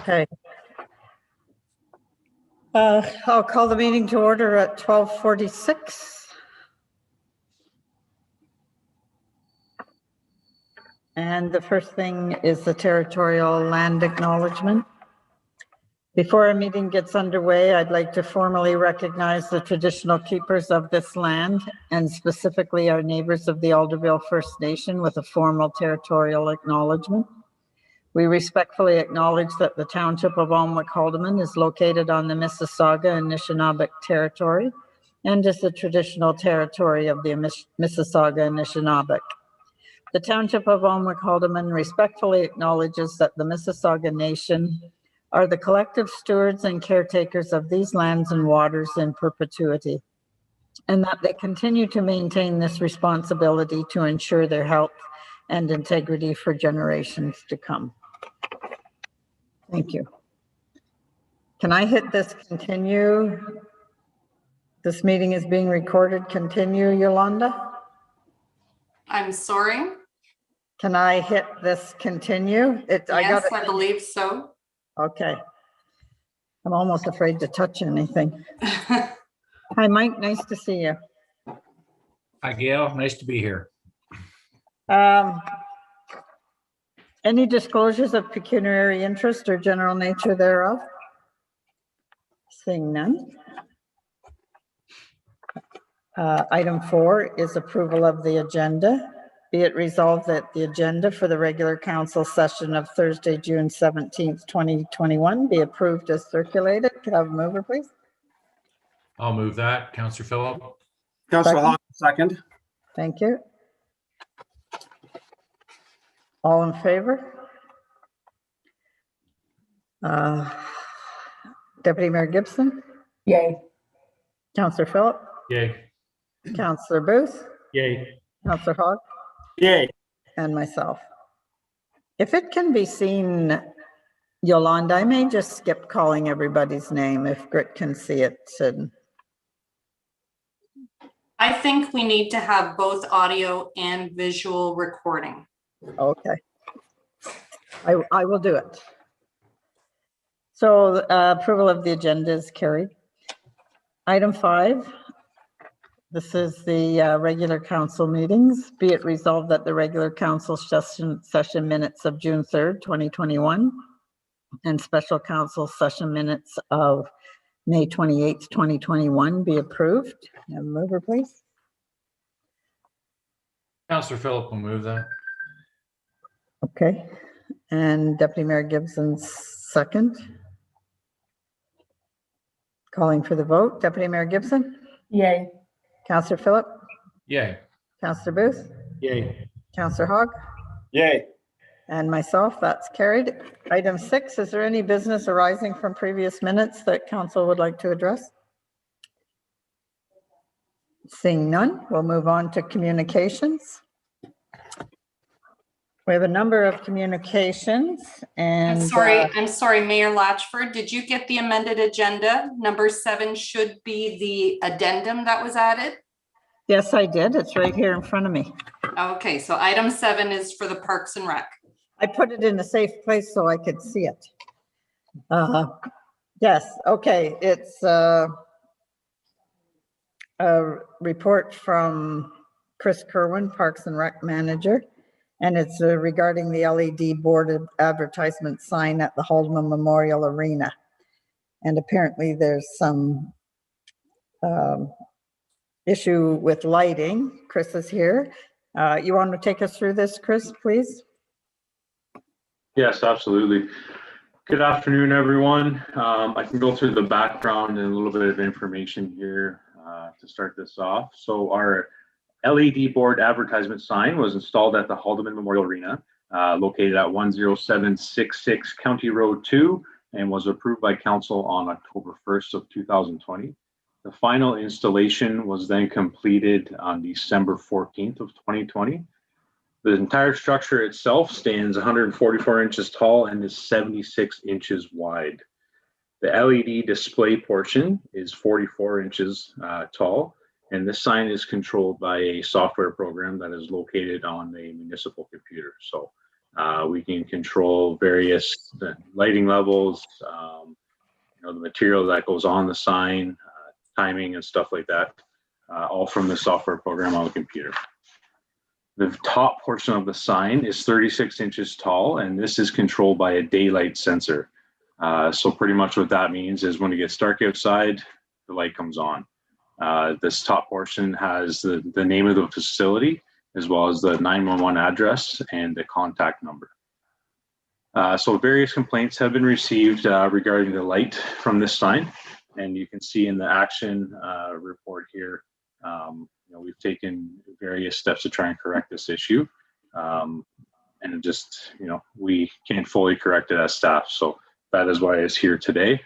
Okay. I'll call the meeting to order at 12:46. And the first thing is the territorial land acknowledgement. Before our meeting gets underway, I'd like to formally recognize the traditional keepers of this land and specifically our neighbors of the Alderville First Nation with a formal territorial acknowledgement. We respectfully acknowledge that the Township of Alnwick-Haldeman is located on the Mississauga and Anishinaabe territory and is the traditional territory of the Mississauga and Anishinaabe. The Township of Alnwick-Haldeman respectfully acknowledges that the Mississauga Nation are the collective stewards and caretakers of these lands and waters in perpetuity, and that they continue to maintain this responsibility to ensure their health and integrity for generations to come. Thank you. Can I hit this continue? This meeting is being recorded. Continue, Yolanda? I'm sorry. Can I hit this continue? Yes, I believe so. Okay. I'm almost afraid to touch anything. Hi, Mike. Nice to see you. Hi, Gail. Nice to be here. Any disclosures of pecuniary interest or general nature thereof? Seeing none. Item 4 is approval of the agenda. Be it resolved that the agenda for the regular council session of Thursday, June 17th, 2021 be approved as circulated. Could I have a mover, please? I'll move that. Councillor Phillip. Councillor Hawk, second. Thank you. All in favor? Deputy Mayor Gibson? Yay. Councillor Phillip? Yay. Councillor Booth? Yay. Councillor Hogg? Yay. And myself. If it can be seen, Yolanda, I may just skip calling everybody's name if Grit can see it. I think we need to have both audio and visual recording. Okay. I will do it. So approval of the agenda is carried. Item 5. This is the regular council meetings. Be it resolved that the regular council session minutes of June 3rd, 2021 and special council session minutes of May 28th, 2021 be approved. Have a mover, please. Councillor Phillip will move that. Okay. And Deputy Mayor Gibson's second. Calling for the vote. Deputy Mayor Gibson? Yay. Councillor Phillip? Yay. Councillor Booth? Yay. Councillor Hogg? Yay. And myself, that's carried. Item 6, is there any business arising from previous minutes that council would like to address? Seeing none, we'll move on to communications. We have a number of communications and I'm sorry, Mayor Latchford, did you get the amended agenda? Number 7 should be the addendum that was added. yes, I did. It's right here in front of me. Okay, so item 7 is for the Parks and Rec. I put it in a safe place so I could see it. Yes, okay. It's a report from Chris Kerwin, Parks and Rec Manager, and it's regarding the LED board advertisement sign at the Haldeman Memorial Arena. And apparently there's some issue with lighting. Chris is here. You want to take us through this, Chris, please? Yes, absolutely. Good afternoon, everyone. I can go through the background and a little bit of information here to start this off. So our LED board advertisement sign was installed at the Haldeman Memorial Arena, located at 10766 County Road 2, and was approved by council on October 1st of 2020. The final installation was then completed on December 14th of 2020. The entire structure itself stands 144 inches tall and is 76 inches wide. The LED display portion is 44 inches tall, and this sign is controlled by a software program that is located on a municipal computer. So We can control various lighting levels, the material that goes on the sign, timing and stuff like that, all from the software program on the computer. The top portion of the sign is 36 inches tall, and this is controlled by a daylight sensor. So pretty much what that means is when it gets dark outside, the light comes on. This top portion has the name of the facility, as well as the 911 address and the contact number. So various complaints have been received regarding the light from this sign. And you can see in the action report here, we've taken various steps to try and correct this issue. And it just, we can't fully correct it as staff. So that is why it's here today.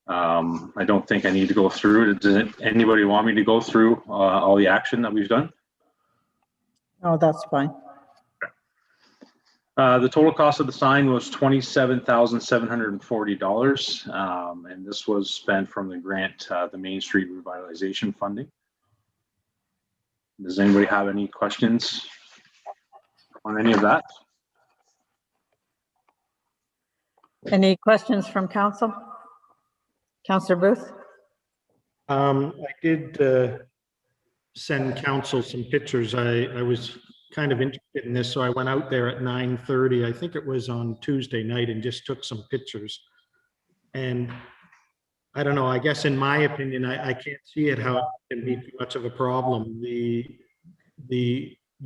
I don't think I need to go through it. Does anybody want me to go through all the action that we've done? Oh, that's fine. The total cost of the sign was $27,740, and this was spent from the grant, the Main Street Revitalization Funding. Does anybody have any questions on any of that? Any questions from council? Councillor Booth? I did send council some pictures. I was kind of interested in this, so I went out there at 9:30. I think it was on Tuesday night, and just took some pictures. And I don't know, I guess in my opinion, I can't see it how it can be too much of a problem. The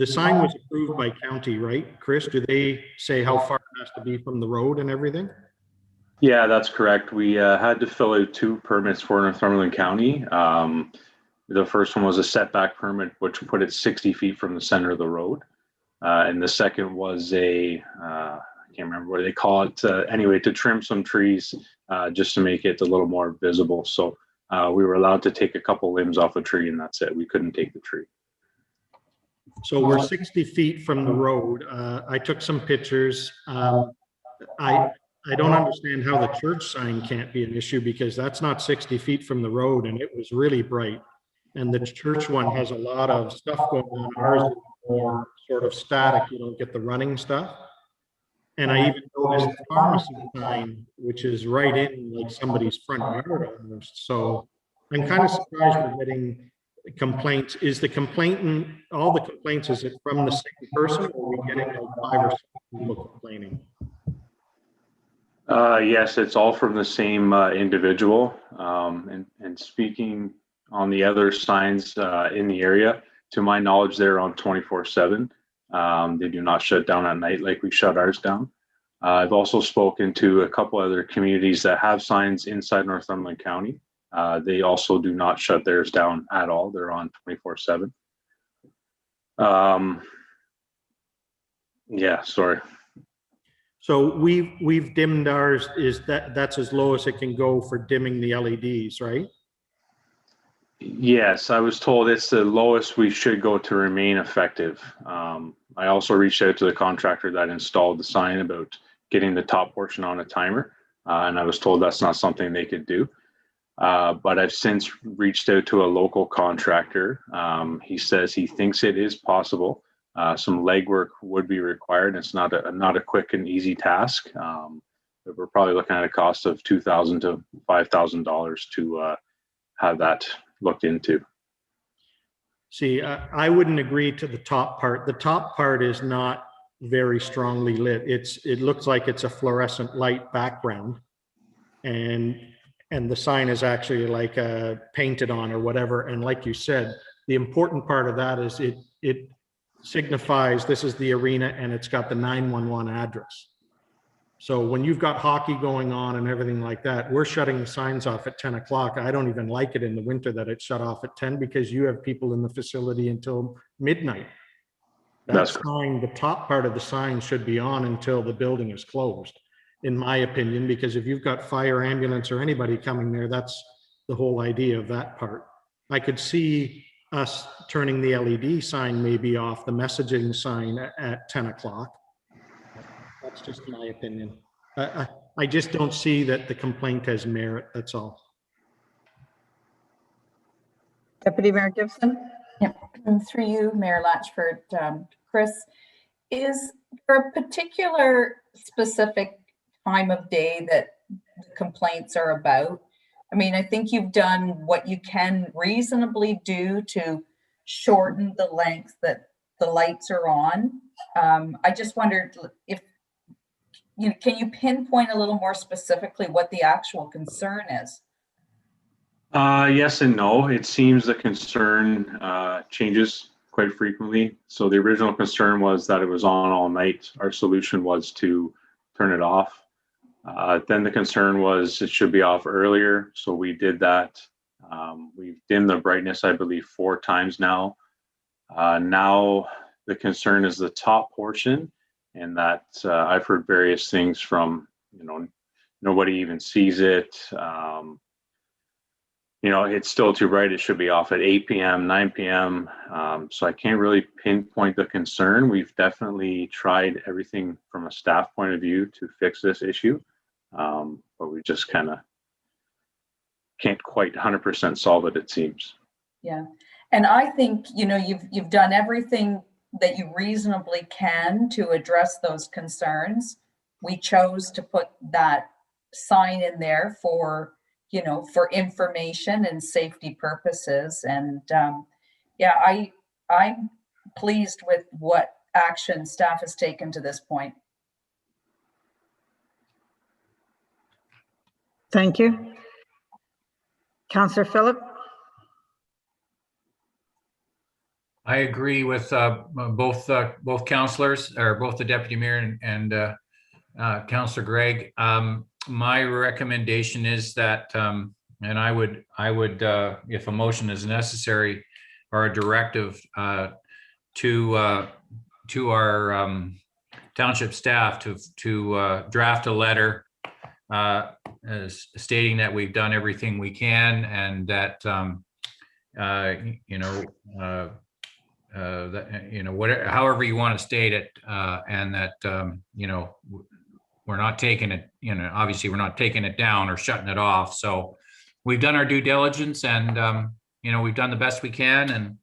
sign was approved by county, right? Chris, do they say how far it has to be from the road and everything? Yeah, that's correct. We had to fill out 2 permits for Northumberland County. The first one was a setback permit, which put it 60 feet from the center of the road. And the second was I can't remember what they call it, anyway, to trim some trees just to make it a little more visible. So we were allowed to take a couple limbs off a tree, and that's it. We couldn't take the tree. So we're 60 feet from the road. I took some pictures. I don't understand how the church sign can't be an issue, because that's not 60 feet from the road, and it was really bright. And the church one has a lot of stuff going on. Ours is more sort of static. You don't get the running stuff. And I even noticed the pharmacy sign, which is right in like somebody's front yard almost. So I'm kind of surprised we're getting complaints. Is the complaint, all the complaints, is it from the same person, or are we getting like 5 or 6 people complaining? Yes, it's all from the same individual. And speaking on the other signs in the area, to my knowledge, they're on 24/7. They do not shut down at night like we shut ours down. I've also spoken to a couple other communities that have signs inside Northumberland County. They also do not shut theirs down at all. They're on 24/7. Yeah, sorry. So we've dimmed ours. Is that's as low as it can go for dimming the LEDs, right? Yes, I was told it's the lowest we should go to remain effective. I also reached out to the contractor that installed the sign about getting the top portion on a timer, and I was told that's not something they could do. But I've since reached out to a local contractor. He says he thinks it is possible. Some legwork would be required. It's not a quick and easy task. But we're probably looking at a cost of $2,000 to $5,000 to have that looked into. See, I wouldn't agree to the top part. The top part is not very strongly lit. It looks like it's a fluorescent light background, and the sign is actually like painted on or whatever. And like you said, the important part of that is it signifies this is the arena, and it's got the 911 address. So when you've got hockey going on and everything like that, we're shutting the signs off at 10 o'clock. I don't even like it in the winter that it's shut off at 10, because you have people in the facility until midnight. That sign, the top part of the sign should be on until the building is closed, in my opinion, because if you've got fire, ambulance, or anybody coming there, that's the whole idea of that part. I could see us turning the LED sign maybe off, the messaging sign at 10 o'clock. That's just my opinion. I just don't see that the complaint has merit, that's all. Deputy Mayor Gibson? Yeah, through you, Mayor Latchford. Chris, is there a particular specific time of day that the complaints are about? I mean, I think you've done what you can reasonably do to shorten the length that the lights are on. I just wondered if, can you pinpoint a little more specifically what the actual concern is? Yes and no. It seems the concern changes quite frequently. So the original concern was that it was on all night. Our solution was to turn it off. Then the concern was it should be off earlier. So we did that. We've dimmed the brightness, I believe, 4 times now. Now the concern is the top portion, and that I've heard various things from, nobody even sees it. It's still too bright. It should be off at 8 p.m., 9 p.m. So I can't really pinpoint the concern. We've definitely tried everything from a staff point of view to fix this issue. But we just kind of can't quite 100% solve it, it seems. Yeah. And I think, you've done everything that you reasonably can to address those concerns. We chose to put that sign in there for information and safety purposes. And I'm pleased with what action staff has taken to this point. Thank you. Councillor Phillip? I agree with both councillors, or both the deputy mayor and Councillor Gregg. My recommendation is that, and I would, if a motion is necessary or a directive to our township staff to draft a letter stating that we've done everything we can, and that whatever, however you want to state it, and that we're not taking it, obviously we're not taking it down or shutting it off. So we've done our due diligence, and we've done the best we can,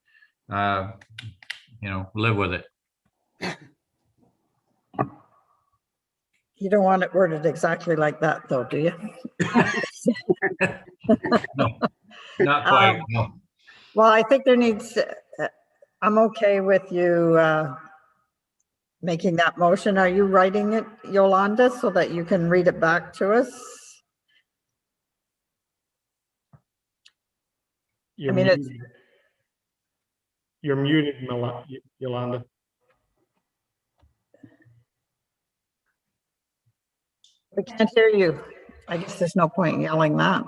and live with it. You don't want it worded exactly like that, though, do you? No, not quite. No. Well, I think there needs, I'm okay with you making that motion. Are you writing it, Yolanda, so that you can read it back to us? You're I mean, muted. You're muted, Yolanda. We can't hear you. I guess there's no point in yelling that.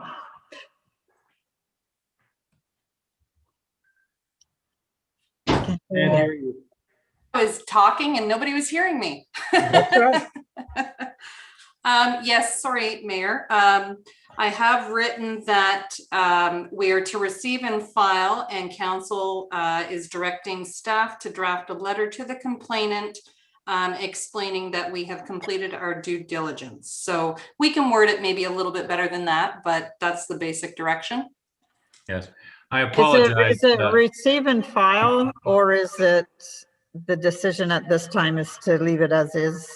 Can't hear you. I was talking and nobody was hearing me. That's right. Yes, sorry, Mayor. I have written that we are to receive and file, and council is directing staff to draft a letter to the complainant explaining that we have completed our due diligence. So we can word it maybe a little bit better than that, but that's the basic direction. Yes, I apologize. Is it receive and file, or is it the decision at this time is to leave it as is?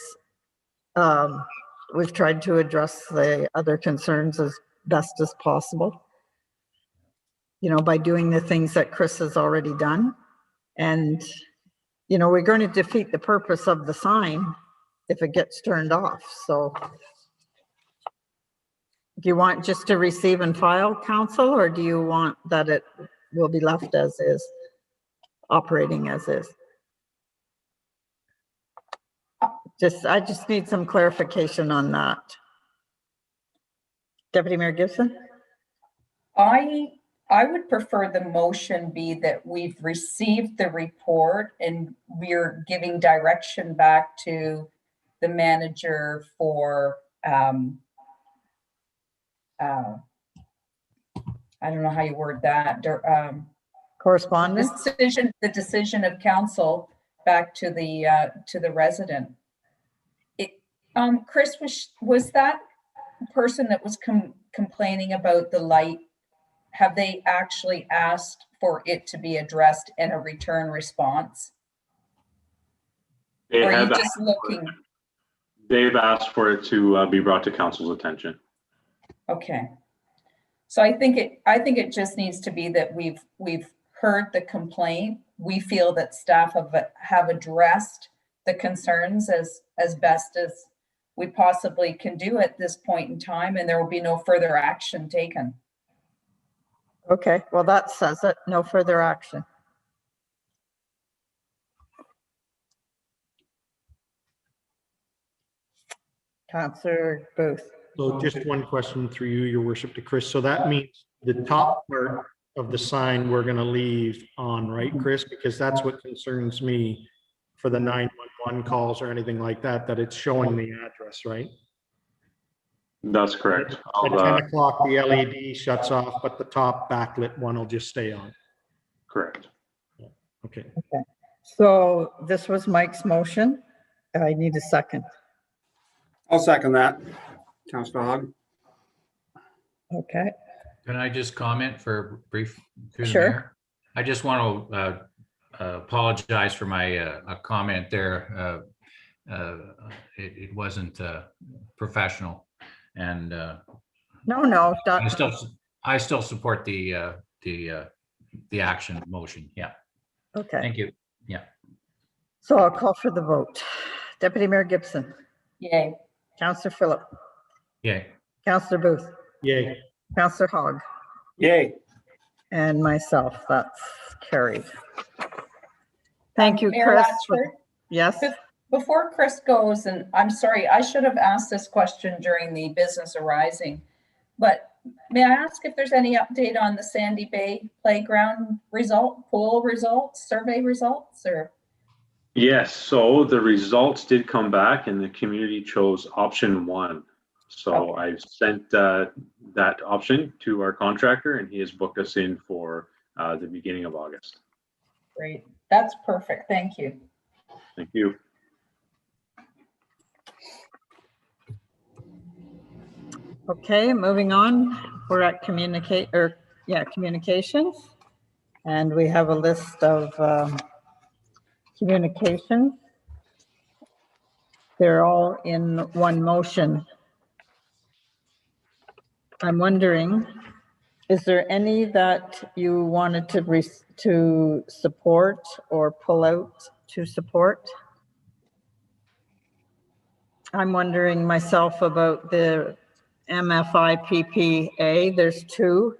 We've tried to address the other concerns as best as possible, by doing the things that Chris has already done. And, we're going to defeat the purpose of the sign if it gets turned off. So do you want just to receive and file, council, or do you want that it will be left as is, operating as is? I just need some clarification on that. Deputy Mayor Gibson? I would prefer the motion be that we've received the report and we're giving direction back to the manager for, I don't know how you word that. Correspondence? The decision of council back to the resident. Chris, was that person that was complaining about the light, have they actually asked for it to be addressed in a return response? They Or are you have just asked for it. looking? They've asked for it to be brought to council's attention. Okay. So I think it just needs to be that we've heard the complaint. We feel that staff have addressed the concerns as best as we possibly can do at this point in time, and there will be no further action taken. Okay, well, that says it. No further action. Councillor Booth. So just one question through you, your worship, to Chris. So that means the top part of the sign we're going to leave on, right, Chris? Because that's what concerns me for the 911 calls or anything like that, that it's showing the address, right? That's correct. At 10 o'clock, the LED shuts off, but the top backlit one will just stay on. Correct. Okay. So this was Mike's motion. I need a second. I'll second that. Councillor Hogg. Okay, Can I just comment for brief? through the Sure. mayor? I just want to apologize for my comment there. It wasn't professional, and no, I still support the action motion. Yeah, okay. thank you. So I'll call for the vote. Deputy Mayor Gibson, Yay. Councillor Phillip, Yeah. Councillor Booth, Yay. Councillor Hogg, Yay. and myself. That's carried. Thank you, Mayor Chris. Latchford, Yes, before Chris goes, and I'm sorry, I should have asked this question during the business arising, but may I ask if there's any update on the Sandy Bay Playground pool results, survey results, or? Yes, so the results did come back and the community chose option 1. So I've sent that option to our contractor and he has booked us in for the beginning of August. Great, that's perfect, thank you. Thank you. okay, moving on. We're at communications. And we have a list of communications. They're all in one motion. I'm wondering, is there any that you wanted to support or pull out to support? I'm wondering myself about the MFIPPA. There's 2.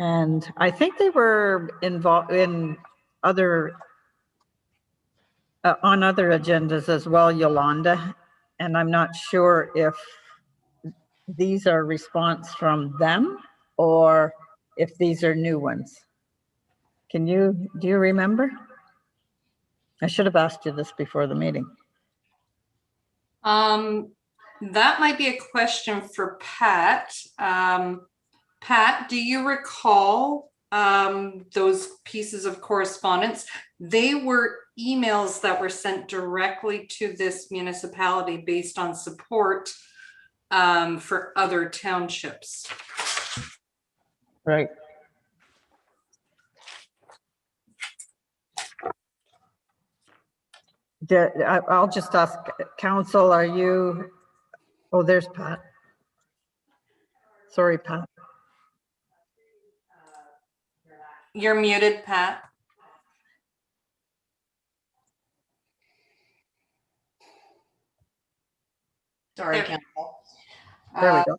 And I think they were involved in other on other agendas as well, Yolanda. And I'm not sure if these are response from them or if these are new ones. Do you remember? I should have asked you this before the meeting. That might be a question for Pat. Pat, do you recall those pieces of correspondence? They were emails that were sent directly to this municipality based on support for other townships. Right. I'll just ask council, are you, oh, there's Pat. Sorry, Pat. You're muted, Pat. Sorry, There. Council. There we go.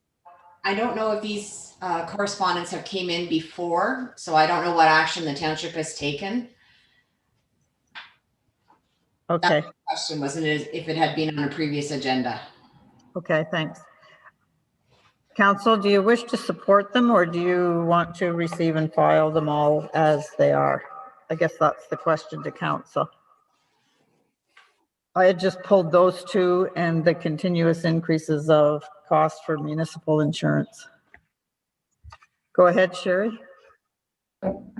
I don't know if these correspondence have came in before, so I don't know what action the township has taken. Okay, Question wasn't it if it had been on a previous agenda. okay, thanks. Council, do you wish to support them or do you want to receive and file them all as they are? I guess that's the question to council. I had just pulled those 2 and the continuous increases of cost for municipal insurance. Go ahead, Sherry.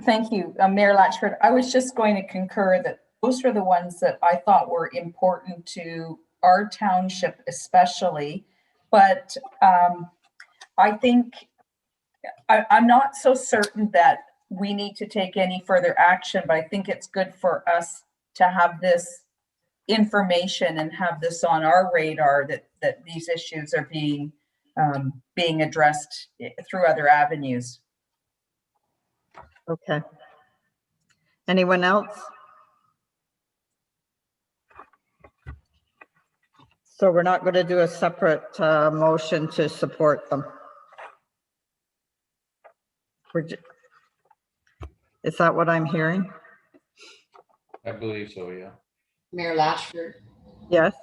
Thank you, Mayor Latchford. I was just going to concur that those are the ones that I thought were important to our township especially, but I think I'm not so certain that we need to take any further action, but I think it's good for us to have this information and have this on our radar that these issues are being addressed through other avenues. Okay. Anyone else? So we're not going to do a separate motion to support them. Is that what I'm hearing? I believe so, yeah. Mayor Latchford. Yes.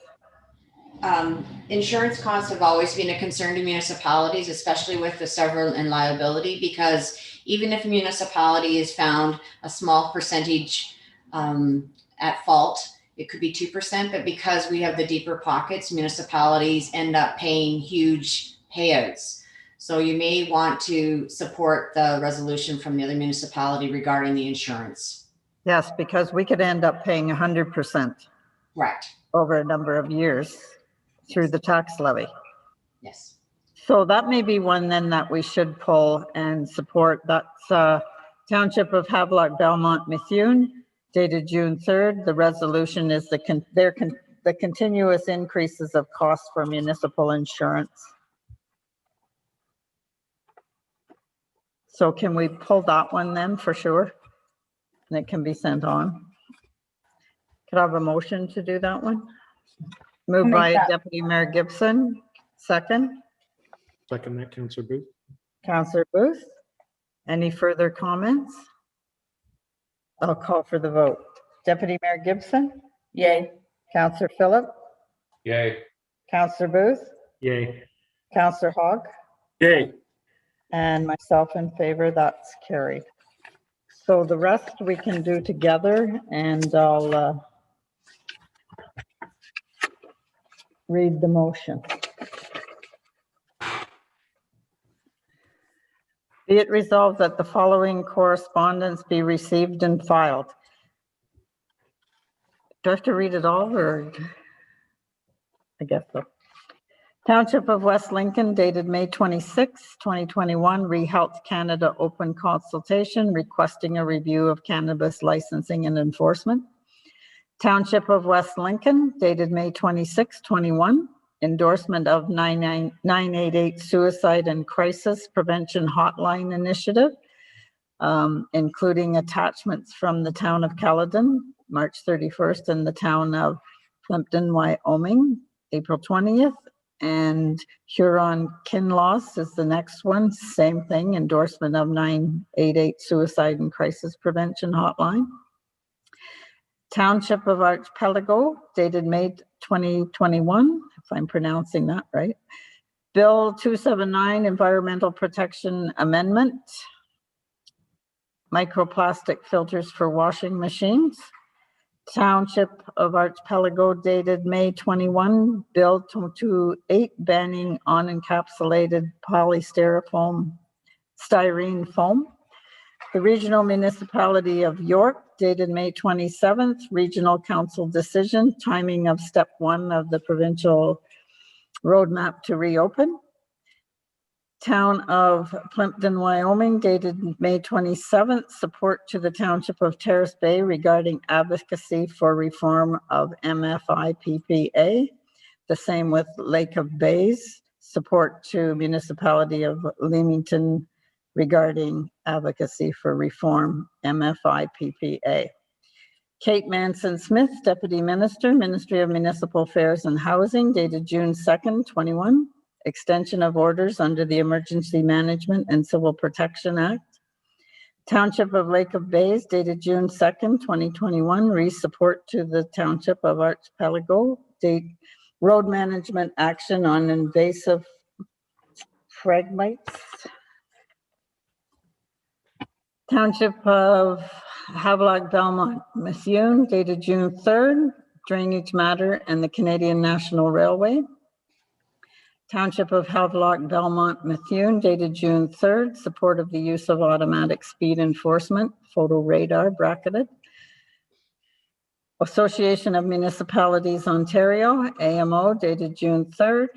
Insurance costs have always been a concern to municipalities, especially with the several and liability, because even if a municipality is found a small percentage at fault, it could be 2%, but because we have the deeper pockets, municipalities end up paying huge payouts. So you may want to support the resolution from the other municipality regarding the insurance. Yes, because we could end up paying 100% Correct. over a number of years through the tax levy. Yes. So that may be one then that we should pull and support. That's Township of Havelock, Belmont, Methuen, dated June 3rd. The resolution is the continuous increases of costs for municipal insurance. So can we pull that one then for sure? And it can be sent on. Could I have a motion to do that one? Moved by Deputy Mayor Gibson, second. Second that, Councillor Booth. Councillor Booth. Any further comments? I'll call for the vote. Deputy Mayor Gibson, Yay. Councillor Phillip, Yay. Councillor Booth, Yay. Councillor Hogg, Yay. and myself in favor. That's carried. So the rest we can do together, and I'll read the motion. Be it resolved that the following correspondence be received and filed. Do I have to read it all, or? I guess so. Township of West Lincoln, dated May 26, 2021, ReHealth Canada open consultation requesting a review of cannabis licensing and enforcement. Township of West Lincoln, dated May 26, 21, endorsement of 988 Suicide and Crisis Prevention Hotline Initiative, including attachments from the town of Caledon, March 31st, and the town of Plimpton, Wyoming, April 20th, and Huron Kinloss is the next one. Same thing, endorsement of 988 Suicide and Crisis Prevention Hotline. Township of Archipelago, dated May 2021, if I'm pronouncing that right. Bill 279, Environmental Protection Amendment. Microplastic filters for washing machines. Township of Archipelago, dated May 21, Bill 228, banning unencapsulated polystyrene foam. The Regional Municipality of York, dated May 27th, Regional Council decision, timing of step 1 of the provincial roadmap to reopen. Town of Plimpton, Wyoming, dated May 27th, support to the Township of Terrace Bay regarding advocacy for reform of MFI-PPA. The same with Lake of Bays, support to Municipality of Leamington regarding advocacy for reform MFI-PPA. Kate Manson-Smith, Deputy Minister, Ministry of Municipal Affairs and Housing, dated June 2nd, 21. Extension of orders under the Emergency Management and Civil Protection Act. Township of Lake of Bays, dated June 2nd, 2021, re-support to the Township of Archipelago, date road management action on invasive phragmites. Township of Havelock, Belmont, Methuen, dated June 3rd, drainage matter and the Canadian National Railway. Township of Havelock, Belmont, Methuen, dated June 3rd, support of the use of automatic speed enforcement, photo radar bracketed. Association of Municipalities Ontario, AMO, dated June 3rd,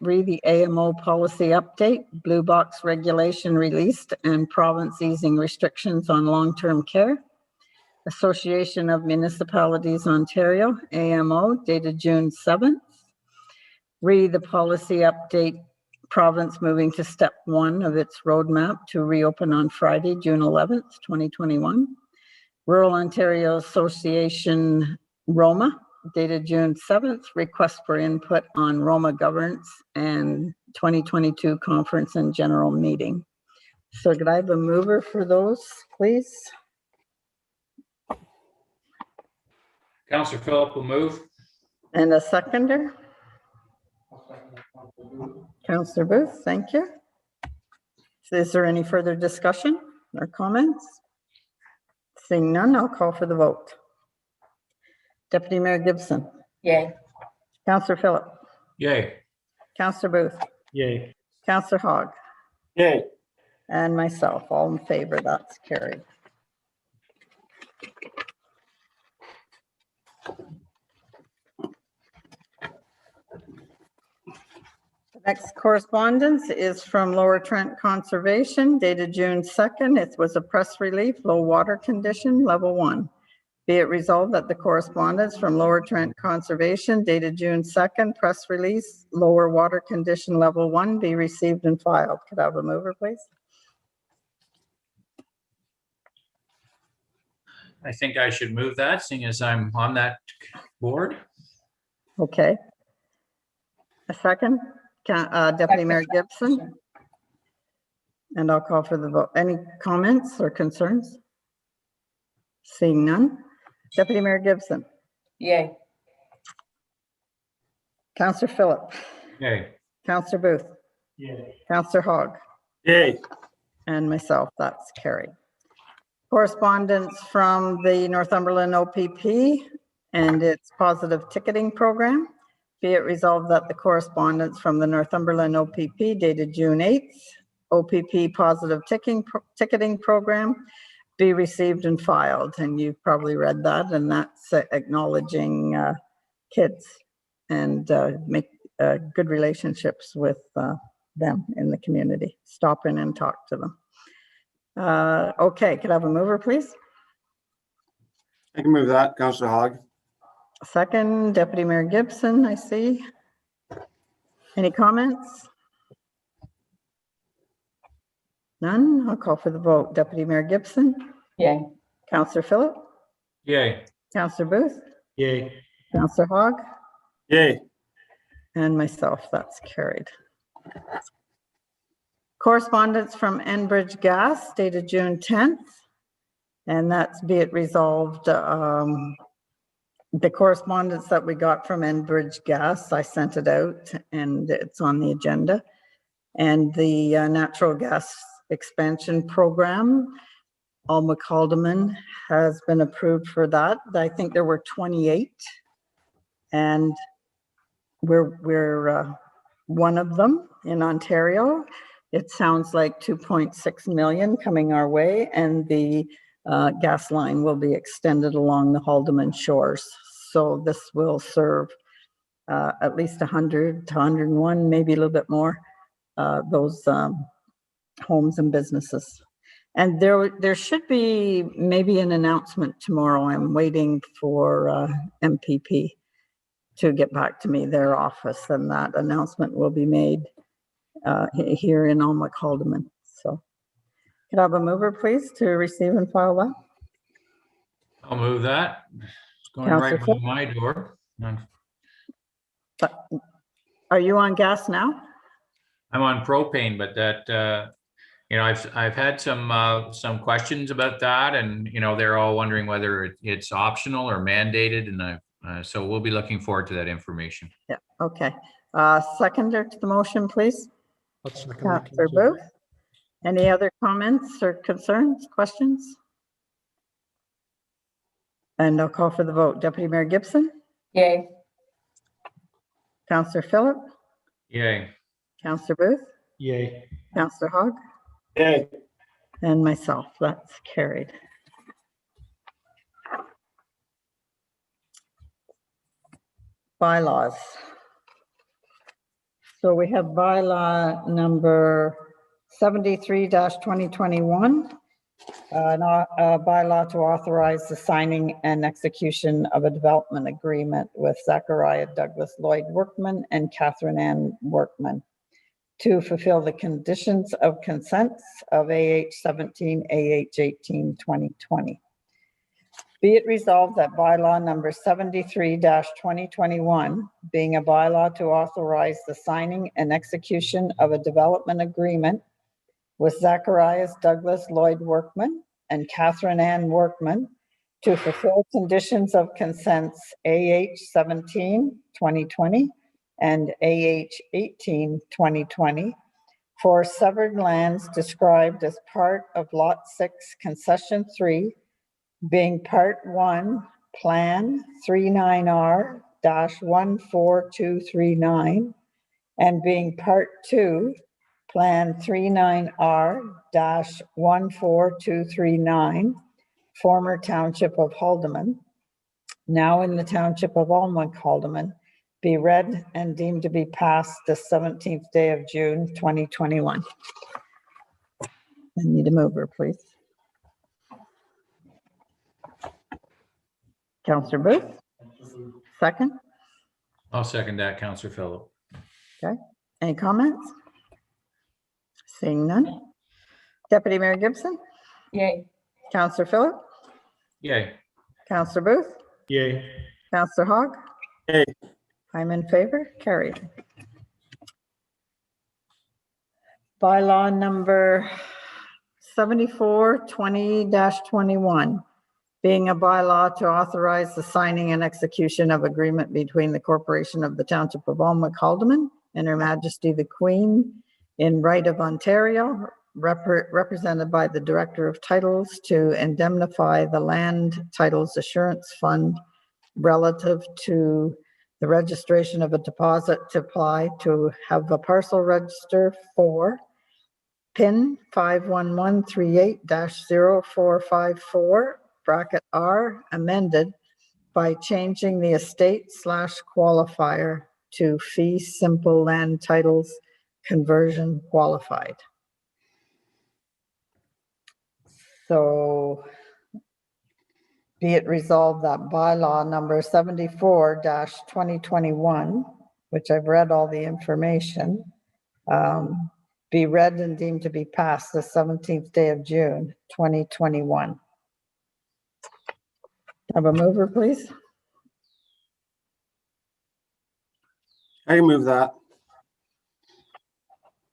read the AMO policy update, blue box regulation released and province easing restrictions on long-term care. Association of Municipalities Ontario, AMO, dated June 7th. The policy update, province moving to step 1 of its roadmap to reopen on Friday, June 11th, 2021. Rural Ontario Association, Roma, dated June 7th, request for input on Roma governance and 2022 conference and general meeting. So could I have a mover for those, please? Councillor Philip will move. And a seconder? Councillor Booth, thank you. Is there any further discussion or comments? Seeing none, I'll call for the vote. Deputy Mayor Gibson. Yay. Councillor Phillip. Yay. Councillor Booth. Yay. Councillor Hogg. Yay. And myself, all in favor, that's carried. The next correspondence is from Lower Trent Conservation dated June 2nd. It was a press relief, low water condition, level 1. Be it resolved that the correspondence from Lower Trent Conservation dated June 2nd, press release, lower water condition, level 1, be received and filed. Could I have a mover, please? I think I should move that, seeing as I'm on that board. Okay. A second? Deputy Mayor Gibson? And I'll call for the vote. Any comments or concerns? Seeing none. Deputy Mayor Gibson? Yay. Councillor Phillip? Yay. Councillor Booth? Yay. Councillor Hogg? Yay. And myself, that's carried. Correspondence from the Northumberland OPP and its positive ticketing program. Be it resolved that the correspondence from the Northumberland OPP dated June 8th, OPP positive ticketing program, be received and filed. And you've probably read that, and that's acknowledging kids and make good relationships with them in the community. Stop in and talk to them. Okay, could I have a mover, please? I can move that, Councillor Hogg. Second, Deputy Mayor Gibson, I see. Any comments? None? I'll call for the vote. Deputy Mayor Gibson? Yay. Councillor Phillip? Yay. Councillor Booth? Yay. Councillor Hogg? Yay. And myself, that's carried. Correspondence from Enbridge Gas dated June 10th. And that's be it resolved, the correspondence that we got from Enbridge Gas, I sent it out and it's on the agenda. And the natural gas expansion program, Alma Calderman has been approved for that. I think there were 28 and we're one of them in Ontario. It sounds like 2.6 million coming our way, and the gas line will be extended along the Haldeman shores. So this will serve at least 100 to 101, maybe a little bit more, those homes and businesses. And there should be maybe an announcement tomorrow. I'm waiting for MPP to get back to me, their office, and that announcement will be made here in Alma Calderman. So could I have a mover, please, to receive and file that? I'll move that. It's going Councillor right by my door. Are you on gas now? I'm on propane, but that, you know, I've had some questions about that, and you know, they're all wondering whether it's optional or mandated, and so we'll be looking forward to that information. Yeah. Okay. Seconder to the motion, please. Councillor Councillor Booth. Any other comments or concerns, questions? And I'll call for the vote. Deputy Mayor Gibson, Yay. Councillor Phillip, Yay. Councillor Booth, Yay. Councillor Hogg, Yay. and myself. That's carried. Bylaws. So we have bylaw number 73-2021. A bylaw to authorize the signing and execution of a development agreement with Zachariah Douglas Lloyd Workman and Catherine Ann Workman to fulfill the conditions of consents of AH 17, AH 18, 2020. Be it resolved that bylaw number 73-2021, being a bylaw to authorize the signing and execution of a development agreement with Zacharias Douglas Lloyd Workman and Catherine Ann Workman to fulfill conditions of consents AH 17, 2020 and AH 18, 2020 for severed lands described as part of Lot 6, Concession 3, being Part 1, Plan 39R-14239, and being Part 2, Plan 39R-14239, former Township of Haldeman, now in the Township of Almack-Haldeman, be read and deemed to be passed the 17th day of June, 2021. I need a mover, please. Councillor Booth, second. I'll second that, Councillor Phillip. Okay, any comments? Seeing none. Deputy Mayor Gibson, Yay. Councillor Phillip, Yay. Councillor Booth, Yay. Councillor Hogg. Yay. I'm in favor, carried. Bylaw number 74-20-21, being a bylaw to authorize the signing and execution of agreement between the Corporation of the Township of Almack-Haldeman and Her Majesty the Queen in Right of Ontario, represented by the Director of Titles, to indemnify the Land Titles Assurance Fund relative to the registration of a deposit to apply to have a parcel register for PIN 51138-0454 bracket R amended by changing the estate/qualifier to fee simple land titles conversion qualified. So be it resolved that bylaw number 74-2021, which I've read all the information, be read and deemed to be passed the 17th day of June, 2021. Have a mover, please. I can move that.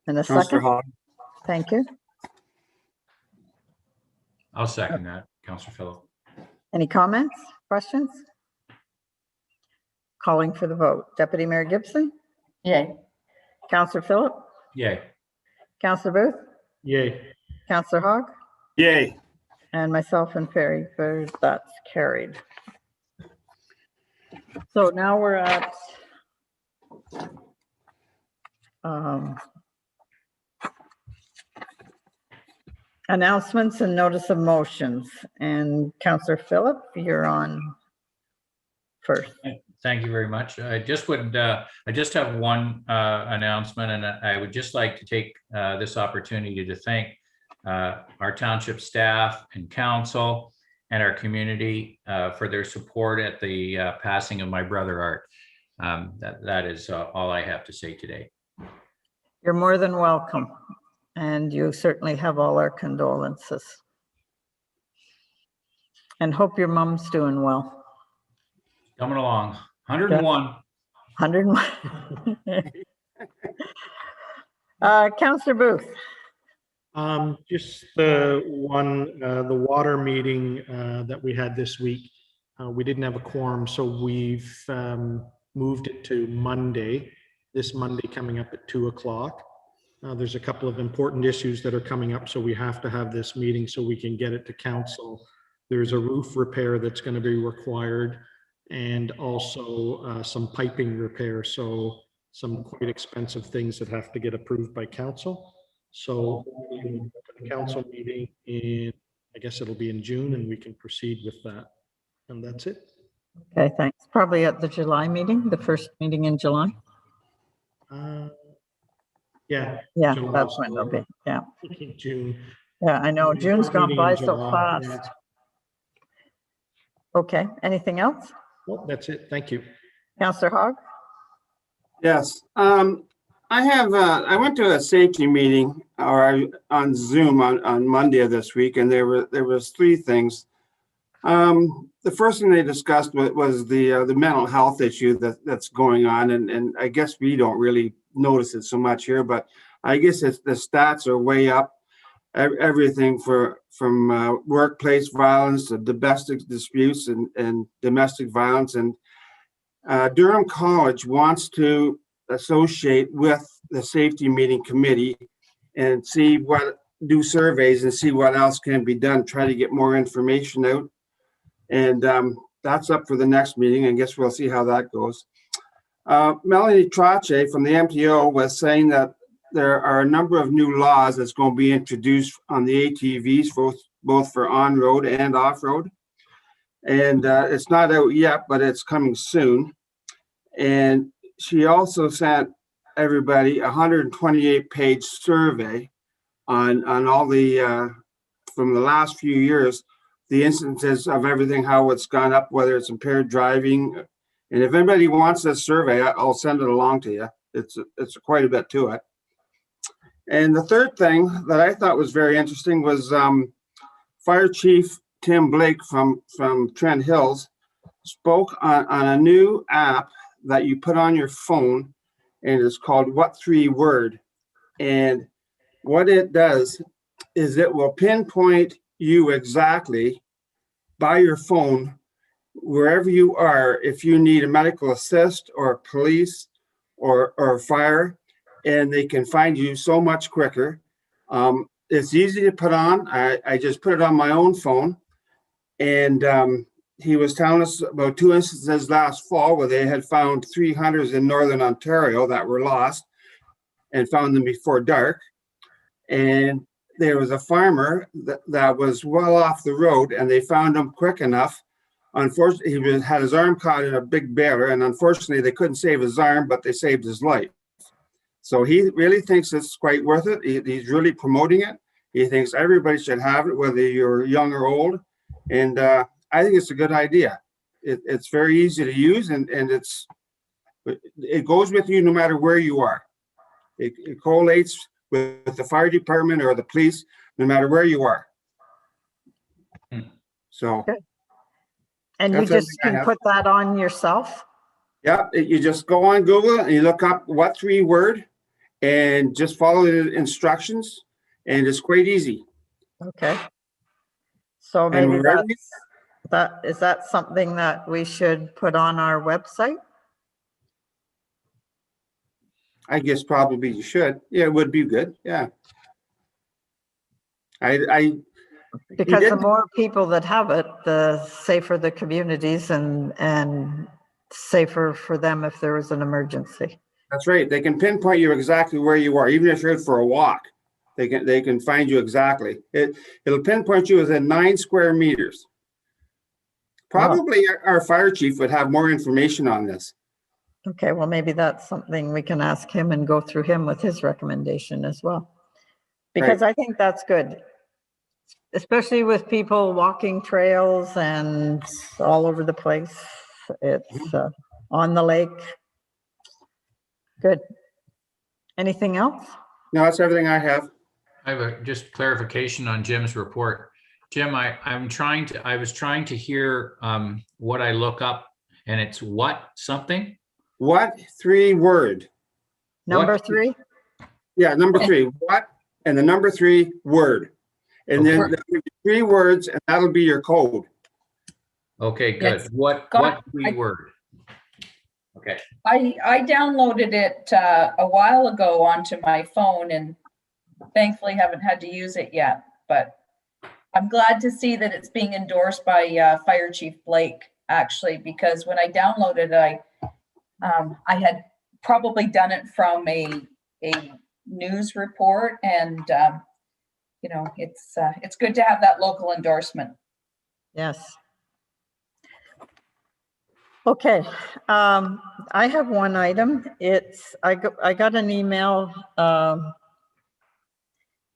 And a Councillor second. Hogg. Thank you. I'll second that, Councillor Phillip. Any comments, questions? Calling for the vote. Deputy Mayor Gibson, Yay. Councillor Phillip, Yay. Councillor Booth, Yay. Councillor Hogg, Yay. and myself in favor, that's carried. So now we're at announcements and notice of motions. And Councillor Phillip, you're on first. Thank you very much. I just have one announcement, and I would just like to take this opportunity to thank our township staff and council and our community for their support at the passing of my brother Art. That is all I have to say today. You're more than welcome. And you certainly have all our condolences. And hope your mom's doing well. Coming along, 101. 101. Councillor Booth. Just the water meeting that we had this week. We didn't have a quorum, so we've moved it to Monday, this Monday coming up at 2 o'clock. There's a couple of important issues that are coming up, so we have to have this meeting so we can get it to council. There's a roof repair that's going to be required, and also some piping repair, so some quite expensive things that have to get approved by council. So the council meeting in, I guess it'll be in June, and we can proceed with that. And that's it. Okay, thanks. Probably at the July meeting, the first meeting in July. Yeah. Yeah, July, that's when it'll be. Yeah. June. Yeah, I know. June's gone Meeting in by so July, fast. yeah. Okay, anything else? Well, that's it. Thank you. Counselor Hogg? Yes, I went to a safety meeting on Zoom on Monday of this week, and there was three things. The first thing they discussed was the mental health issue that's going on, and I guess we don't really notice it so much here, but I guess the stats are way up. Everything from workplace violence to domestic disputes and domestic violence. And Durham College wants to associate with the safety meeting committee and do surveys and see what else can be done, try to get more information out. And that's up for the next meeting. I guess we'll see how that goes. Melanie Trache from the MTO was saying that there are a number of new laws that's going to be introduced on the ATVs, both for on-road and off-road. And it's not out yet, but it's coming soon. And she also sent everybody a 128-page survey on all the, from the last few years, the instances of everything, how it's gone up, whether it's impaired driving. And if anybody wants this survey, I'll send it along to you. It's quite a bit to it. And the third thing that I thought was very interesting was Fire Chief Tim Blake from Trent Hills spoke on a new app that you put on your phone, and it's called What 3 Word. And what it does is it will pinpoint you exactly by your phone wherever you are, if you need a medical assist or police or fire, and they can find you so much quicker. It's easy to put on. I just put it on my own phone. And he was telling us about 2 instances last fall where they had found 3 hunters in Northern Ontario that were lost and found them before dark. And there was a farmer that was well off the road, and they found him quick enough. Unfortunately, he had his arm caught in a big baler, and unfortunately they couldn't save his arm, but they saved his life. So he really thinks it's quite worth it. He's really promoting it. He thinks everybody should have it, whether you're young or old. And I think it's a good idea. It's very easy to use, and it goes with you no matter where you are. It correlates with the fire department or the police, no matter where you are. So. Good. And you That's just everything I can have. put that on yourself? Yeah, you just go on Google and you look up What 3 Word and just follow the instructions, and it's quite easy. Okay. So And maybe wherever is that something that we should put on our website? I guess probably you should. Yeah, it would be good. Yeah. Because the did- more people that have it, the safer the communities and safer for them if there is an emergency. That's right. They can pinpoint you exactly where you are, even if you're out for a walk. They can find you exactly. It'll pinpoint you within 9 square meters. Probably our fire chief would have more information on this. Okay, well, maybe that's something we can ask him and go through him with his recommendation as well. Because I think that's good, especially with people walking trails and all over the place. It's on the lake. Good. Anything else? No, that's everything I have. I have just clarification on Jim's report. Jim, I was trying to hear what I look up, and it's what something? What 3 Word? Number What? 3? Yeah, number 3. What and the number 3 Word. And then Okay. there'll be 3 words, and that'll be your code. Okay, good. Yes. What Got- 3 word? Okay. I downloaded it a while ago onto my phone and thankfully haven't had to use it yet, but I'm glad to see that it's being endorsed by Fire Chief Blake, actually, because when I downloaded it, I had probably done it from a news report, and it's good to have that local endorsement. Yes. Okay, I have one item. I got an email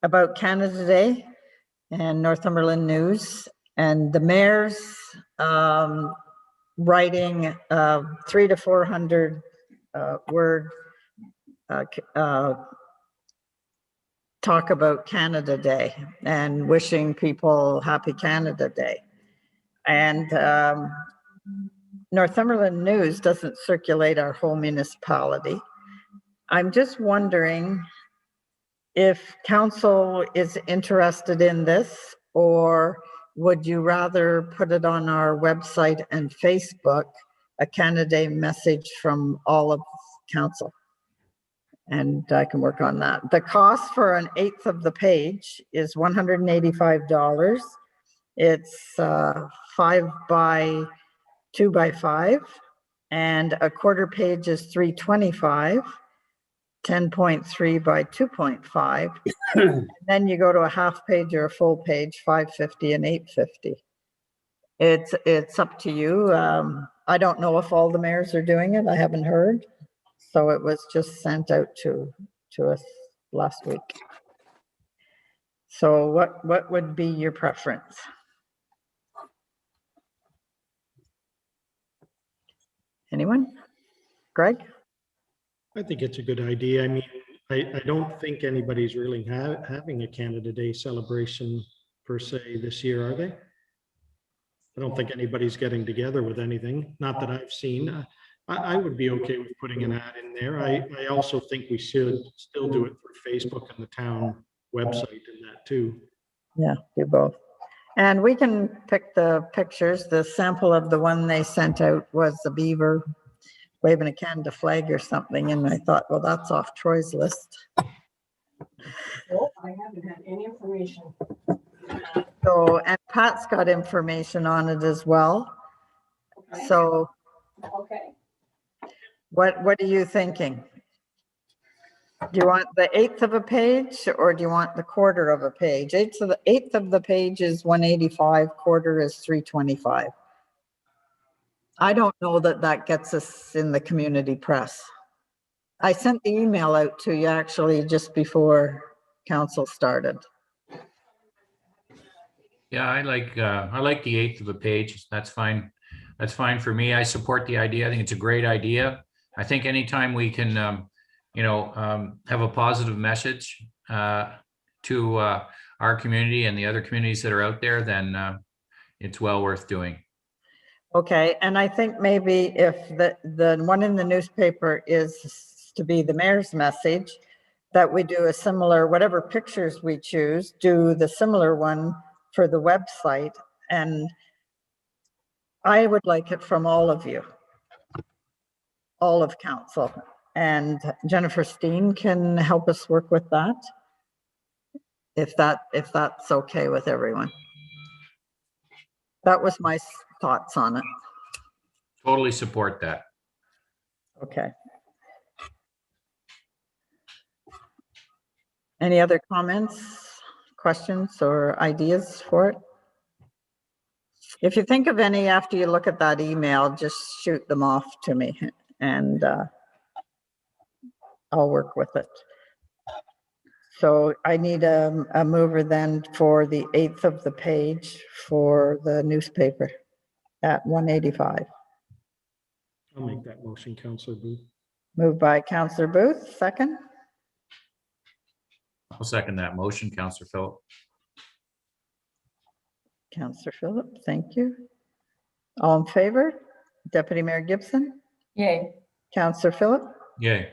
about Canada Day, and Northumberland News, and the mayor's writing 300 to 400 word talk about Canada Day and wishing people happy Canada Day. And Northumberland News doesn't circulate our whole municipality. I'm just wondering if council is interested in this, or would you rather put it on our website and Facebook, a Canada Day message from all of council? And I can work on that. The cost for an eighth of the page is $185. It's 5 by 2 by 5, and a quarter page is $325, 10.3 by 2.5. And then you go to a half page or a full page, $550 and $850. It's up to you. I don't know if all the mayors are doing it. I haven't heard. So it was just sent out to us last week. So what would be your preference? Anyone? Greg? I think it's a good idea. I mean, I don't think anybody's really having a Canada Day celebration per se this year, are they? I don't think anybody's getting together with anything, not that I've seen. I would be okay with putting an ad in there. I also think we should still do it through Facebook and the town website and that too. Yeah, do both. And we can pick the pictures. The sample of the one they sent out was a beaver waving a Canada flag or something. And I thought, well, that's off Troy's list. Nope, I haven't had any information. So, and Pat's got information on it as well. Okay. So Okay. what are you thinking? Do you want the eighth of a page, or do you want the quarter of a page? Eighth of the page is 185, quarter is 325. I don't know that gets us in the community press. I sent the email out to you actually just before council started. Yeah, I like the eighth of a page. That's fine. That's fine for me. I support the idea. I think it's a great idea. I think anytime we can, have a positive message to our community and the other communities that are out there, then it's well worth doing. Okay, and I think maybe if the one in the newspaper is to be the mayor's message, that we do a similar, whatever pictures we choose, do the similar one for the website. And I would like it from all of you, all of council. And Jennifer Steen can help us work with that, if that's okay with everyone. That was my thoughts on it. Totally support that. Okay. Any other comments, questions, or ideas for it? If you think of any after you look at that email, just shoot them off to me and I'll work with it. So I need a mover then for the eighth of the page for the newspaper at 185. I'll make that motion, Councillor Booth. Moved by Councillor Booth, second. I'll second that motion, Councillor Phillip. Councillor Phillip, thank you. All in favor? Deputy Mayor Gibson? Yay. Councillor Phillip? Yay.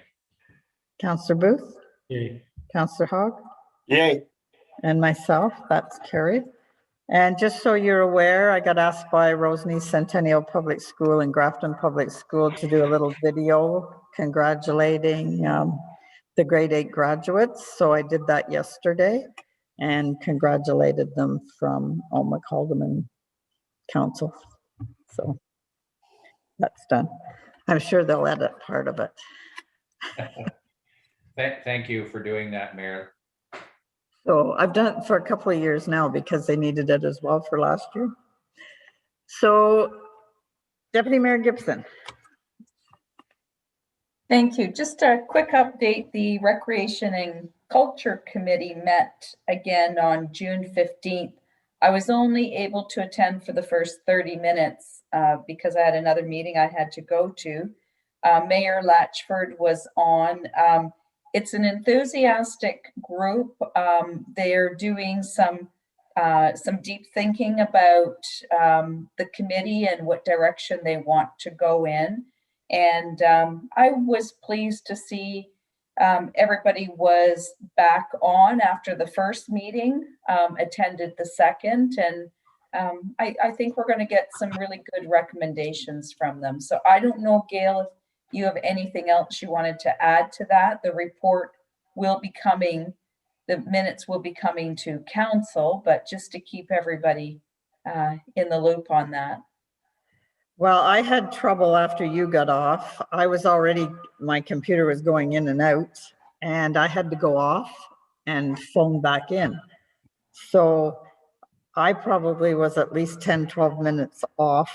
Councillor Booth? Yay. Councillor Hogg? Yay. And myself, that's carried. And just so you're aware, I got asked by Roseneath Centennial Public School and Grafton Public School to do a little video congratulating the grade 8 graduates. So I did that yesterday and congratulated them from Almac Haldeman Council. So that's done. I'm sure they'll edit part of it. Thank you for doing that, Mayor. So I've done it for a couple of years now because they needed it as well for last year. So Deputy Mayor Gibson. Thank you. Just a quick update. The Recreation and Culture Committee met again on June 15th. I was only able to attend for the first 30 minutes because I had another meeting I had to go to. Mayor Latchford was on. It's an enthusiastic group. They're doing some deep thinking about the committee and what direction they want to go in. And I was pleased to see everybody was back on after the first meeting, attended the second, and I think we're going to get some really good recommendations from them. So I don't know, Gail, if you have anything else you wanted to add to that. The report will be coming, the minutes will be coming to council, but just to keep everybody in the loop on that. Well, I had trouble after you got off. I was already, my computer was going in and out, and I had to go off and phone back in. So I probably was at least 10, 12 minutes off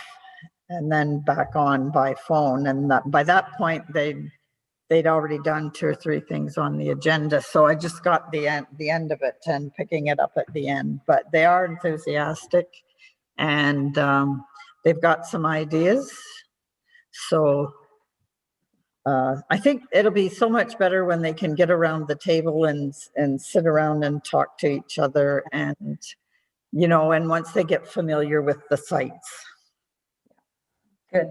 and then back on by phone. And by that point, they'd already done 2 or 3 things on the agenda. So I just got the end of it and picking it up at the end. But they are enthusiastic, and they've got some ideas. So I think it'll be so much better when they can get around the table and sit around and talk to each other, and, you know, and once they get familiar with the sites. Good.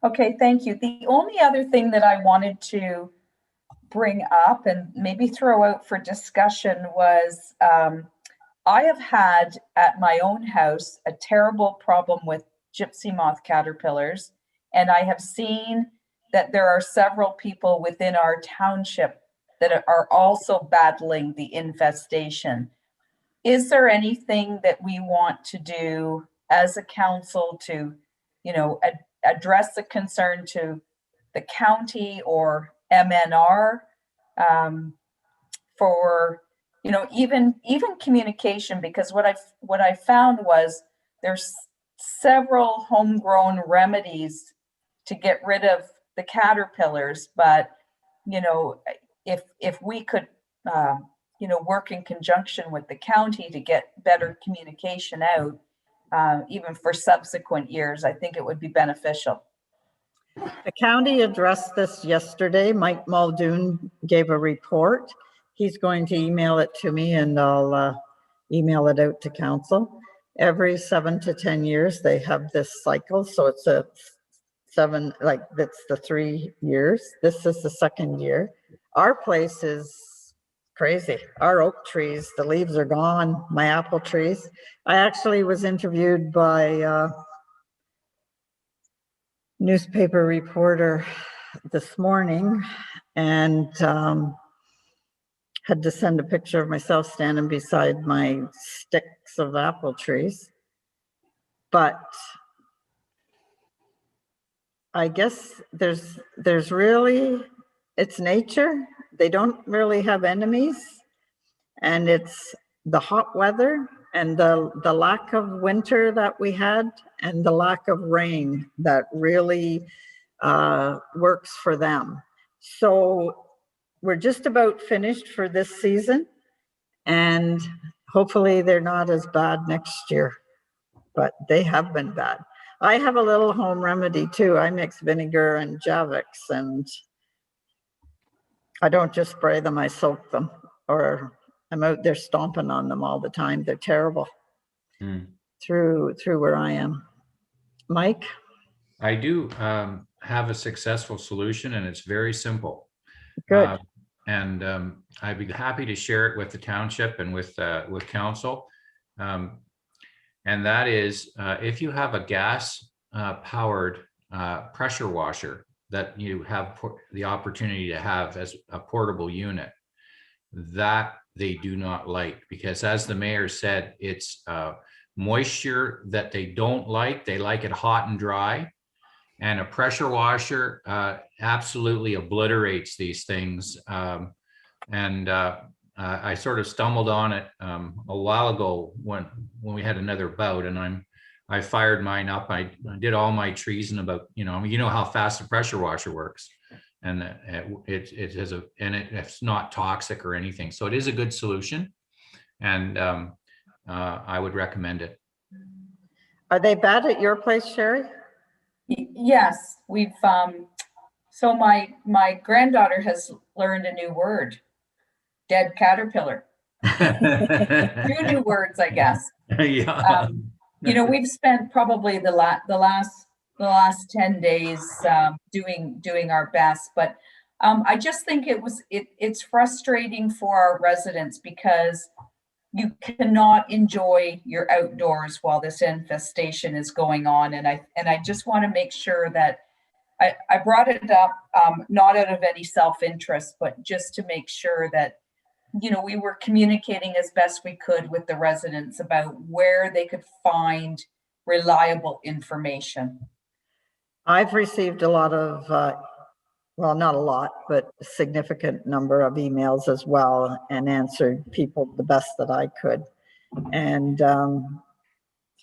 Okay, thank you. The only other thing that I wanted to bring up and maybe throw out for discussion was I have had at my own house a terrible problem with gypsy moth caterpillars, and I have seen that there are several people within our township that are also battling the infestation. Is there anything that we want to do as a council to, you know, address the concern to the county or MNR for, you know, even communication? Because what I found was there's several homegrown remedies to get rid of the caterpillars, but, you know, if we could you know, work in conjunction with the county to get better communication out, even for subsequent years, I think it would be beneficial. The county addressed this yesterday. Mike Muldoon gave a report. He's going to email it to me, and I'll email it out to council. Every 7 to 10 years, they have this cycle. So it's a 7, like that's the 3 years. This is the 2nd year. Our place is crazy. Our oak trees, the leaves are gone. My apple trees. I actually was interviewed by newspaper reporter this morning, and had to send a picture of myself standing beside my sticks of apple trees. But I guess there's really, it's nature. They don't really have enemies, and it's the hot weather and the lack of winter that we had and the lack of rain that really works for them. So we're just about finished for this season, and hopefully they're not as bad next year, but they have been bad. I have a little home remedy too. I mix vinegar and Javix, and I don't just spray them, I soak them, or I'm out there stomping on them all the time. They're terrible through where I am. Mike? I do have a successful solution, and it's very simple. Good. And I'd be happy to share it with the township and with council. And that is, if you have a gas powered pressure washer that you have the opportunity to have as a portable unit, that they do not like, because as the mayor said, it's moisture that they don't like. They like it hot and dry. And a pressure washer absolutely obliterates these things. I sort of stumbled on it a while ago when we had another bout, and I fired mine up. I did all my trees in about, you know how fast a pressure washer works. And it's not toxic or anything. So it is a good solution. And I would recommend it. Are they bad at your place, Sherry? Yes, we've, so my granddaughter has learned a new word, dead caterpillar. 2 new words, I guess. Yeah. You know, we've spent probably the last 10 days doing our best, but I just think it's frustrating for our residents because you cannot enjoy your outdoors while this infestation is going on. And I just want to make sure that I brought it up, not out of any self-interest, but just to make sure that, you know, we were communicating as best we could with the residents about where they could find reliable information. I've received a lot of, well, not a lot, but a significant number of emails as well, and answered people the best that I could. And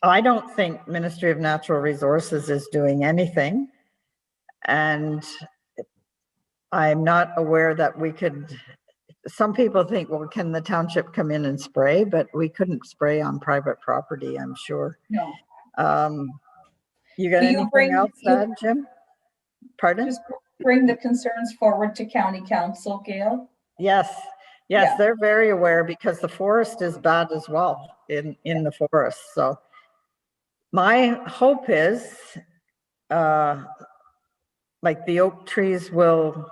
I don't think Ministry of Natural Resources is doing anything. And I'm not aware that we could, some people think, well, can the township come in and spray? But we couldn't spray on private property, I'm sure. No. You got anything else to add, Jim? Pardon? Just bring the concerns forward to County Council, Gail. Yes, Yeah. they're very aware because the forest is bad as well in the forest. So my hope is like the oak trees will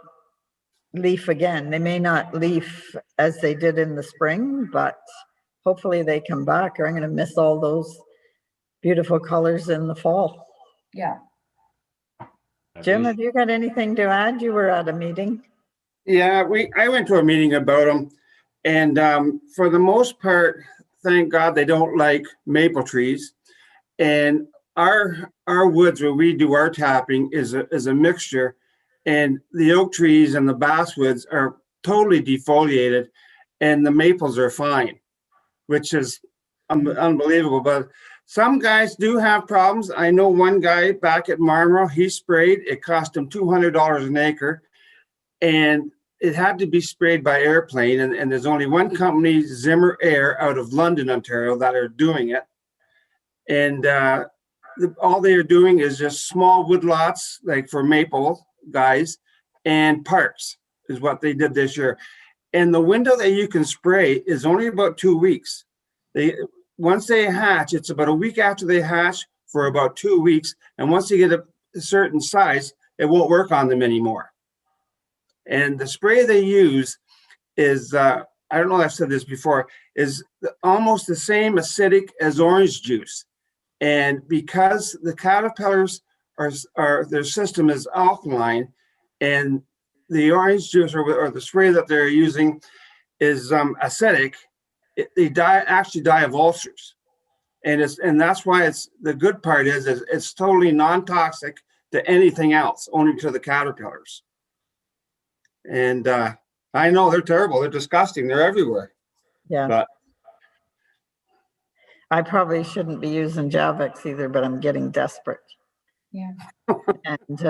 leaf again. They may not leaf as they did in the spring, but hopefully they come back, or I'm going to miss all those beautiful colors in the fall. Yeah. Jim, have you got anything to add? You were at a meeting. Yeah, I went to a meeting about them, and for the most part, thank God they don't like maple trees. And our woods where we do our tapping is a mixture, and the oak trees and the basswoods are totally defoliated, and the maples are fine, which is unbelievable. But some guys do have problems. I know one guy back at Marmora, he sprayed. It cost him $200 an acre, and it had to be sprayed by airplane. And there's only one company, Zimmer Air, out of London, Ontario, that are doing it. And all they are doing is just small woodlots, like for maple guys, and parks is what they did this year. And the window that you can spray is only about 2 weeks. Once they hatch, it's about a week after they hatch for about 2 weeks. And once they get a certain size, it won't work on them anymore. And the spray they use is, I don't know if I've said this before, is almost the same acidic as orange juice. And because the caterpillars are their system is alkaline, and the orange juice or the spray that they're using is acidic, they actually die of ulcers. And that's why it's the good part is it's totally non-toxic to anything else, only to the caterpillars. And I know they're terrible, they're disgusting, they're everywhere. Yeah. But I probably shouldn't be using Javex either, but I'm getting desperate. Yeah. And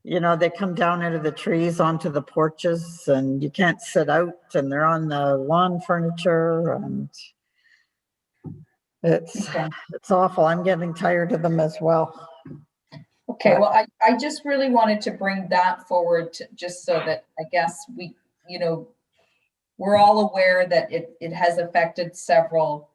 you know, they come down out of the trees onto the porches, and you can't sit out, and they're on the lawn furniture, and it's awful. I'm getting tired of them as well. Okay, well, I just really wanted to bring that forward just so that I guess we, you know, we're all aware that it has affected several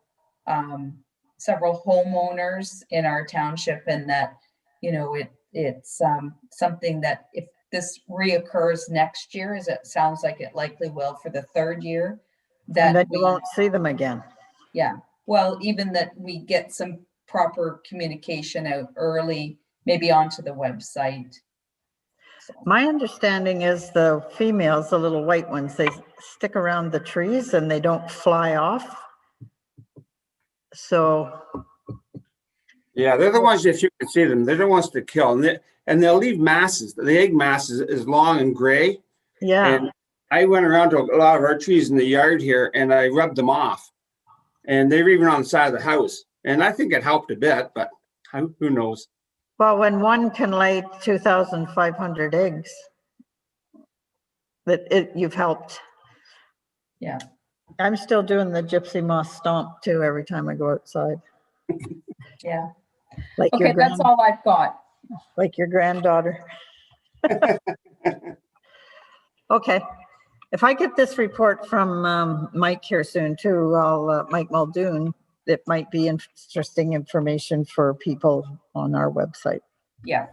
homeowners in our township, and that, you know, it's something that if this reoccurs next year, as it sounds like it likely will for the 3rd year, that And then we you won't see them again. Yeah, well, even that we get some proper communication out early, maybe onto the website. So, My understanding is the females, the little white ones, they stick around the trees and they don't fly off. So yeah, they're the ones, if you can see them, they're the ones to kill. And they'll leave masses. The egg mass is long and gray. yeah, And I went around to a lot of our trees in the yard here, and I rubbed them off. And they were even on the side of the house. And I think it helped a bit, but who knows? well, when one can lay 2,500 eggs, you've helped. Yeah. I'm still doing the gypsy moth stomp too every time I go outside. Yeah. Like Okay, that's all I've got. like your granddaughter. Okay. If I get this report from Mike here soon too, Mike Muldoon, it might be interesting information for people on our website. Yeah,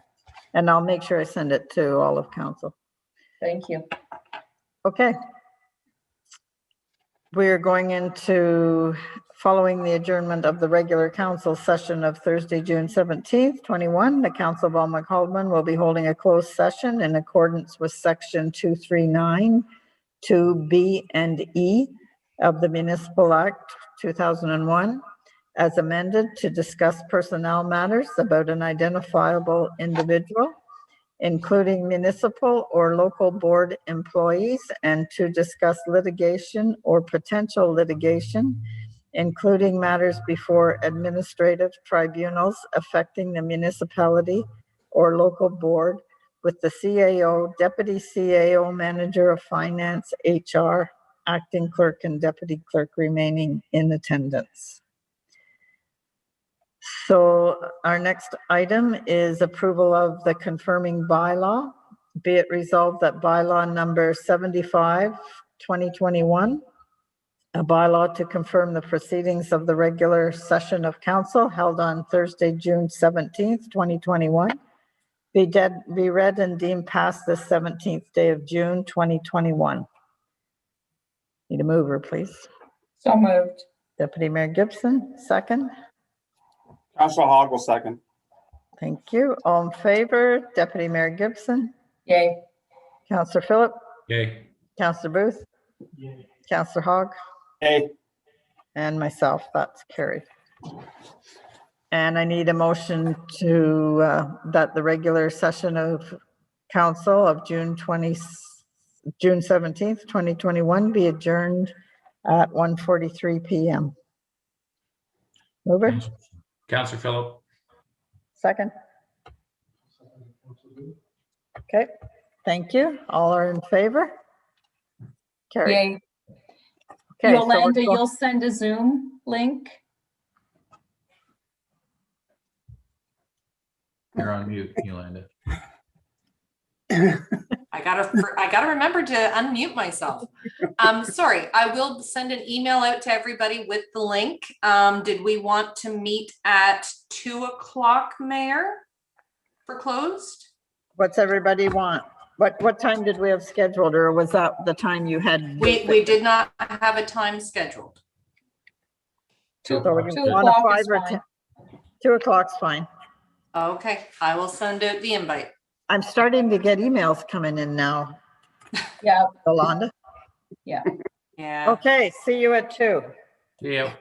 And I'll make sure I send it to all of council. thank you. Okay. We're going into following the adjournment of the regular council session of Thursday, June 17th, 21. The Council of Almac-Haldeman will be holding a closed session in accordance with section 239, 2B and E of the Municipal Act 2001 as amended to discuss personnel matters about an identifiable individual, including municipal or local board employees, and to discuss litigation or potential litigation, including matters before administrative tribunals affecting the municipality or local board with the CAO, Deputy CAO, Manager of Finance, HR, Acting Clerk, and Deputy Clerk remaining in attendance. So our next item is approval of the confirming bylaw. Be it resolved that bylaw number 75, 2021, a bylaw to confirm the proceedings of the regular session of council held on Thursday, June 17th, 2021, be read and deemed passed this 17th day of June, 2021. Need a mover, please. So moved. Deputy Mayor Gibson, second. Councillor Hogg will second. Thank you. All in favor, Deputy Mayor Gibson, Yay. Councillor Phillip, Okay. Councillor Booth, Councillor Hogg, Hey, and myself, that's carried. And I need a motion to, that the regular session of council of June 17th, 2021 be adjourned at 1:43 p.m. Mover, Councillor Phillip. second. Okay, thank you. All are in favor? Carried. Yay. Okay, so we're Yolanda, going- you'll send a Zoom link? You're on mute, Yolanda. I gotta remember to unmute myself. Sorry, I will send an email out to everybody with the link. Did we want to meet at 2 o'clock, Mayor, for closed? What's everybody want? What time did we have scheduled, or was that the time you had? We did not have a time scheduled. So we 2 want a o'clock 5 is or fine. 10? 2 o'clock's fine. Okay, I will send out the invite. I'm starting to get emails coming in now, Yeah, Yolanda. Yeah. Okay, see you at 2. Yeah.